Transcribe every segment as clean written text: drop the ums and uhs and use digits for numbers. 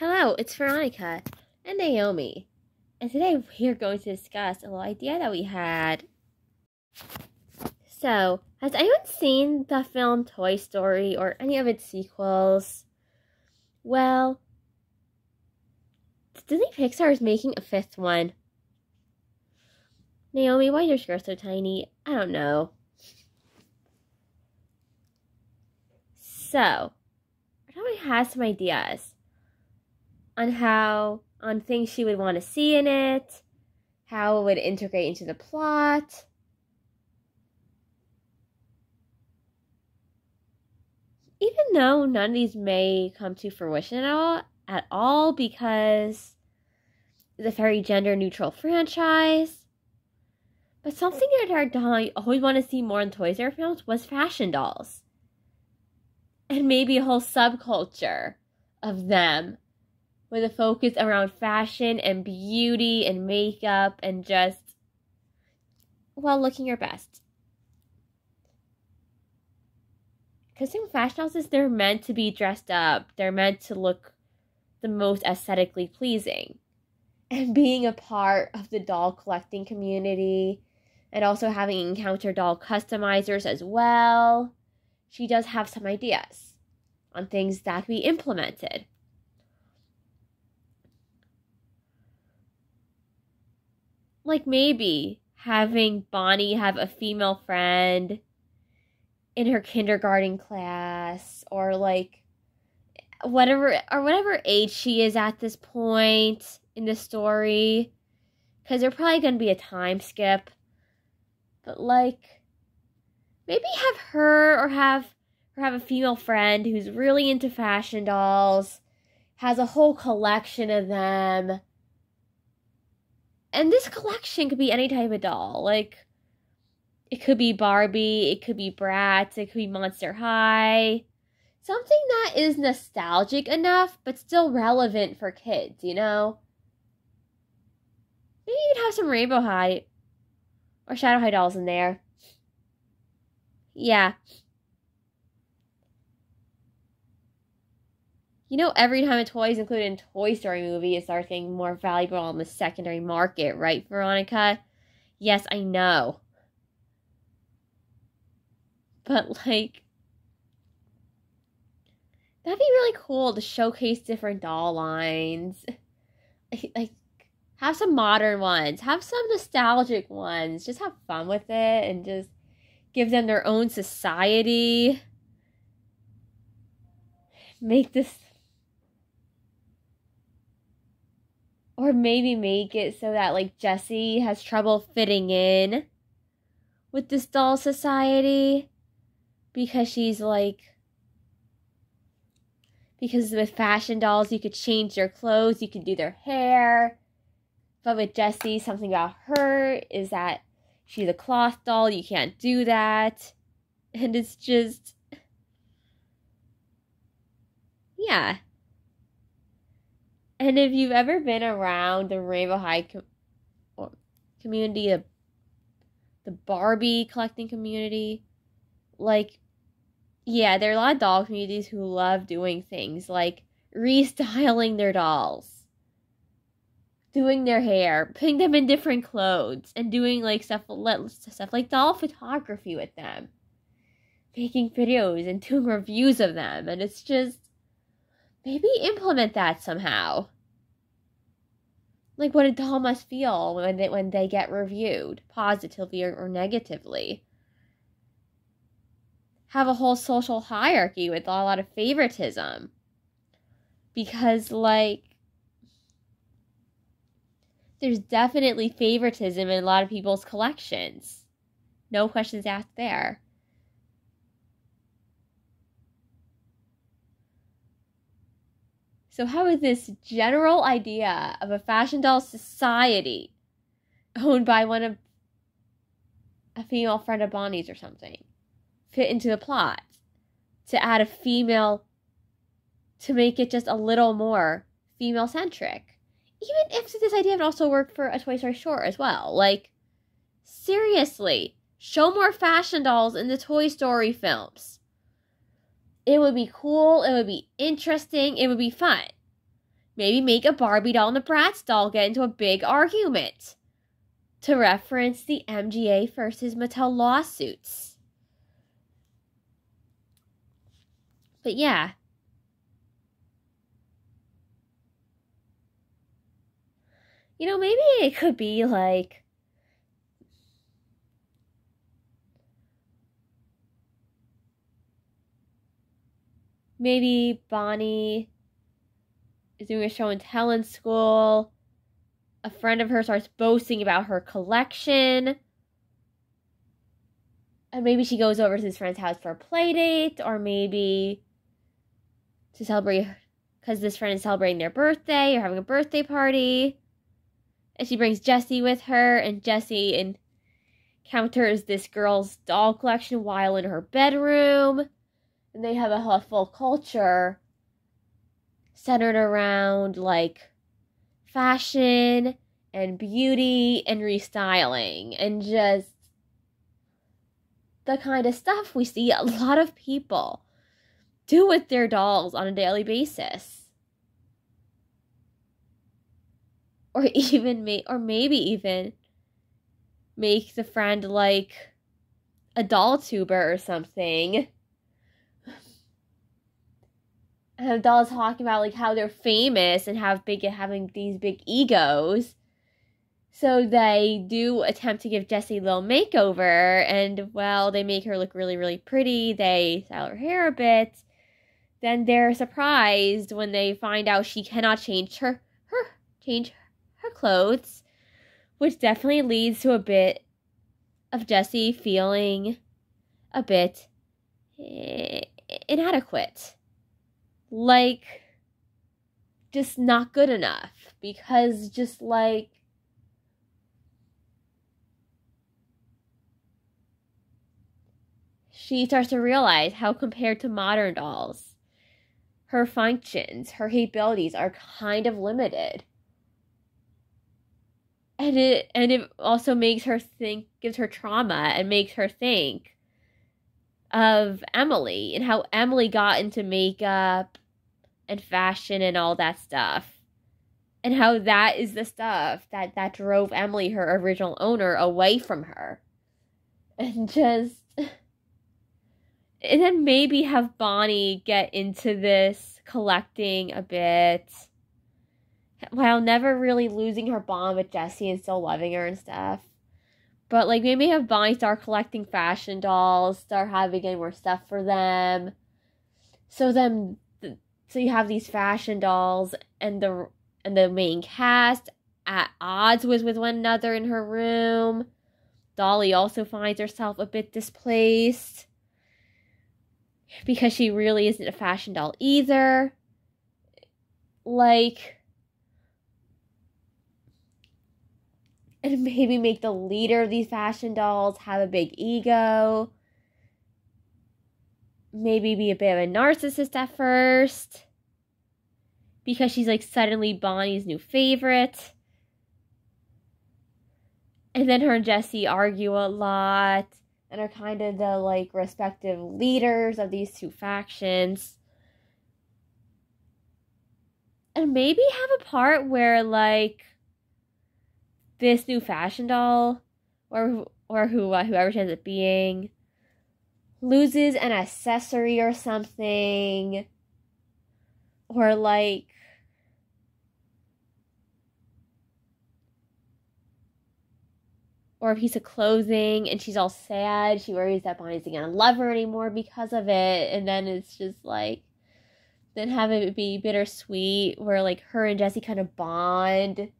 Hello, it's Veronica and Naomi, and today we're going to discuss a little idea that we had. So, has anyone seen the film Toy Story or any of its sequels? Well, Disney Pixar is making a fifth one. Naomi, why is your skirt so tiny? I don't know. So, Naomi has some ideas on things she would want to see in it, how it would integrate into the plot. Even though none of these may come to fruition at all because it's a very gender neutral franchise. But something that I always want to see more in Toy Story films was fashion dolls. And maybe a whole subculture of them with a focus around fashion and beauty and makeup and just, looking your best. Because fashion dolls is they're meant to be dressed up. They're meant to look the most aesthetically pleasing. And being a part of the doll collecting community and also having encountered doll customizers as well, she does have some ideas on things that can be implemented. Like maybe having Bonnie have a female friend in her kindergarten class, or whatever age she is at this point in the story, because there's probably going to be a time skip. But maybe have her or have a female friend who's really into fashion dolls, has a whole collection of them. And this collection could be any type of doll. It could be Barbie, it could be Bratz, it could be Monster High. Something that is nostalgic enough, but still relevant for kids, you know? Maybe you could have some Rainbow High or Shadow High dolls in there. Yeah. You know, every time a toy is included in a Toy Story movie, it starts getting more valuable on the secondary market, right, Veronica? Yes, I know. But, that'd be really cool to showcase different doll lines. Have some modern ones. Have some nostalgic ones. Just have fun with it and just give them their own society. Make this... Or maybe make it so that, Jessie has trouble fitting in with this doll society. Because she's, because with fashion dolls, you could change their clothes, you could do their hair. But with Jessie, something about her is that she's a cloth doll, you can't do that. And it's just... yeah. And if you've ever been around the Rainbow High community, the Barbie collecting community, yeah, there are a lot of doll communities who love doing things like restyling their dolls, doing their hair, putting them in different clothes, and doing stuff like doll photography with them, making videos and doing reviews of them. And it's just, maybe implement that somehow. What a doll must feel when they get reviewed, positively or negatively. Have a whole social hierarchy with a lot of favoritism. Because, there's definitely favoritism in a lot of people's collections. No questions asked there. So how is this general idea of a fashion doll society owned by a female friend of Bonnie's or something fit into the plot to add a female, to make it just a little more female-centric? Even if this idea would also work for a Toy Story short as well. Seriously, show more fashion dolls in the Toy Story films. It would be cool, it would be interesting, it would be fun. maybe make a Barbie doll and a Bratz doll get into a big argument to reference the MGA versus Mattel lawsuits. But yeah. You know, maybe it could be like maybe Bonnie is doing a show and tell in school. A friend of hers starts boasting about her collection. And maybe she goes over to his friend's house for a play date, or maybe to celebrate, because this friend is celebrating their birthday or having a birthday party. And she brings Jessie with her, and Jessie encounters this girl's doll collection while in her bedroom. And they have a full culture centered around, like, fashion and beauty and restyling. And just the kind of stuff we see a lot of people do with their dolls on a daily basis. Or maybe even make the friend like a doll tuber or something. And the doll's talking about like how they're famous and having these big egos. So they do attempt to give Jessie a little makeover, and well, they make her look really, really pretty. They style her hair a bit. Then they're surprised when they find out she cannot change her clothes, which definitely leads to a bit of Jessie feeling a bit inadequate. Like, just not good enough. Because just like, she starts to realize how compared to modern dolls, her functions, her capabilities are kind of limited. And it also makes her think, gives her trauma, and makes her think of Emily and how Emily got into makeup and fashion and all that stuff. And how that is the stuff that drove Emily, her original owner, away from her. And then maybe have Bonnie get into this collecting a bit, while never really losing her bond with Jessie and still loving her and stuff. But like maybe have Bonnie start collecting fashion dolls, start having more stuff for them. So you have these fashion dolls and the main cast at odds with one another in her room. Dolly also finds herself a bit displaced because she really isn't a fashion doll either. Like, and maybe make the leader of these fashion dolls have a big ego. Maybe be a bit of a narcissist at first, because she's like suddenly Bonnie's new favorite. And then her and Jessie argue a lot and are kind of the like respective leaders of these two factions. And maybe have a part where like this new fashion doll, or whoever she ends up being, loses an accessory or something, or like, or a piece of clothing, and she's all sad. She worries that Bonnie's not gonna love her anymore because of it, and then it's just like, then have it be bittersweet, where like her and Jessie kind of bond.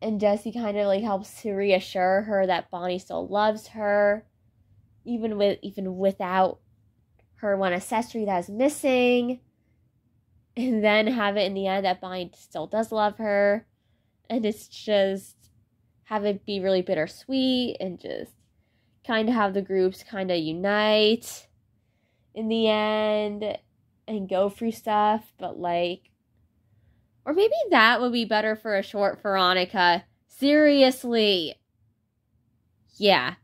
And Jessie kind of like helps to reassure her that Bonnie still loves her, even without her one accessory that's missing. And then have it in the end that Bonnie still does love her, and it's just have it be really bittersweet, and just kind of have the groups kind of unite in the end and go through stuff, but like. Or maybe that would be better for a short Veronica. Seriously. Yeah.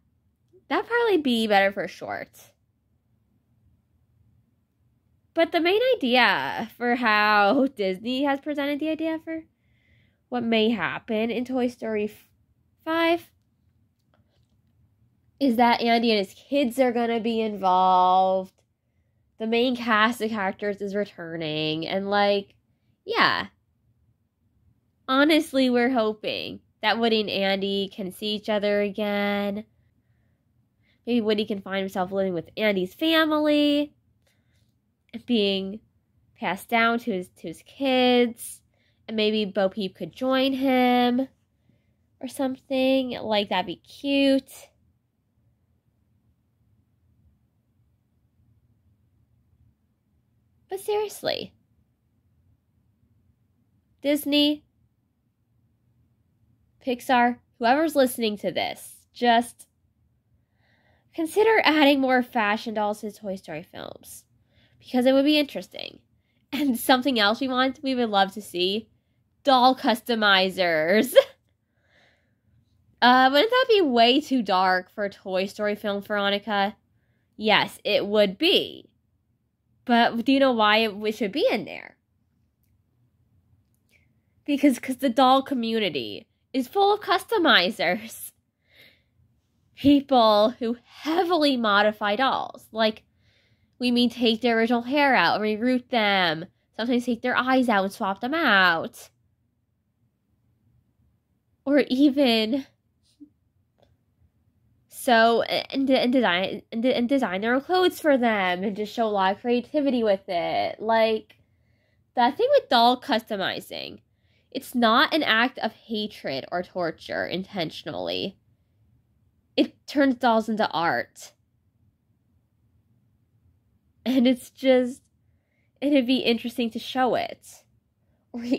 That'd probably be better for a short. But the main idea for how Disney has presented the idea for what may happen in Toy Story 5 is that Andy and his kids are going to be involved. The main cast of characters is returning. And, like, yeah. Honestly, we're hoping that Woody and Andy can see each other again. Maybe Woody can find himself living with Andy's family and being passed down to his kids. And maybe Bo Peep could join him or something. Like, that'd be cute. But seriously, Disney, Pixar, whoever's listening to this, just consider adding more fashion dolls to Toy Story films. Because it would be interesting. And something else we would love to see, doll customizers. Wouldn't that be way too dark for a Toy Story film, Veronica? Yes, it would be. But do you know why it should be in there? Because the doll community is full of customizers. People who heavily modify dolls. Like, we mean take their original hair out and reroot them. Sometimes take their eyes out and swap them out. Or even design their own clothes for them and just show a lot of creativity with it. Like, that thing with doll customizing, it's not an act of hatred or torture intentionally. It turns dolls into art. And it'd be interesting to show it.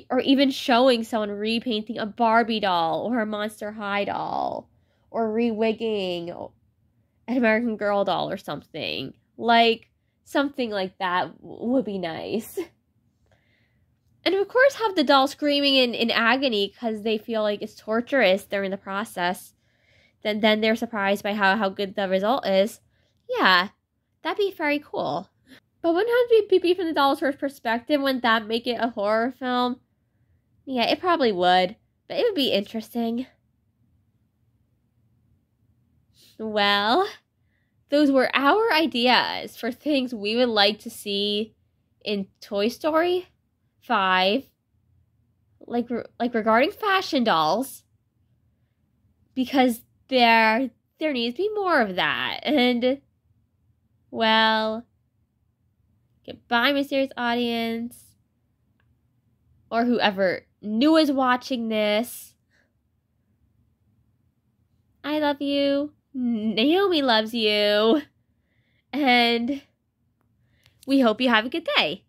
Or even showing someone repainting a Barbie doll or a Monster High doll. Or re-wigging an American Girl doll or something. Like, something like that would be nice. And of course have the doll screaming in agony because they feel like it's torturous during the process. Then they're surprised by how good the result is. Yeah, that'd be very cool. But wouldn't it be from the doll's first perspective? Wouldn't that make it a horror film? Yeah, it probably would. But it would be interesting. Well, those were our ideas for things we would like to see in Toy Story 5. Like regarding fashion dolls. Because there needs to be more of that. And, well, goodbye, mysterious audience. Or whoever new is watching this. I love you. Naomi loves you. And we hope you have a good day.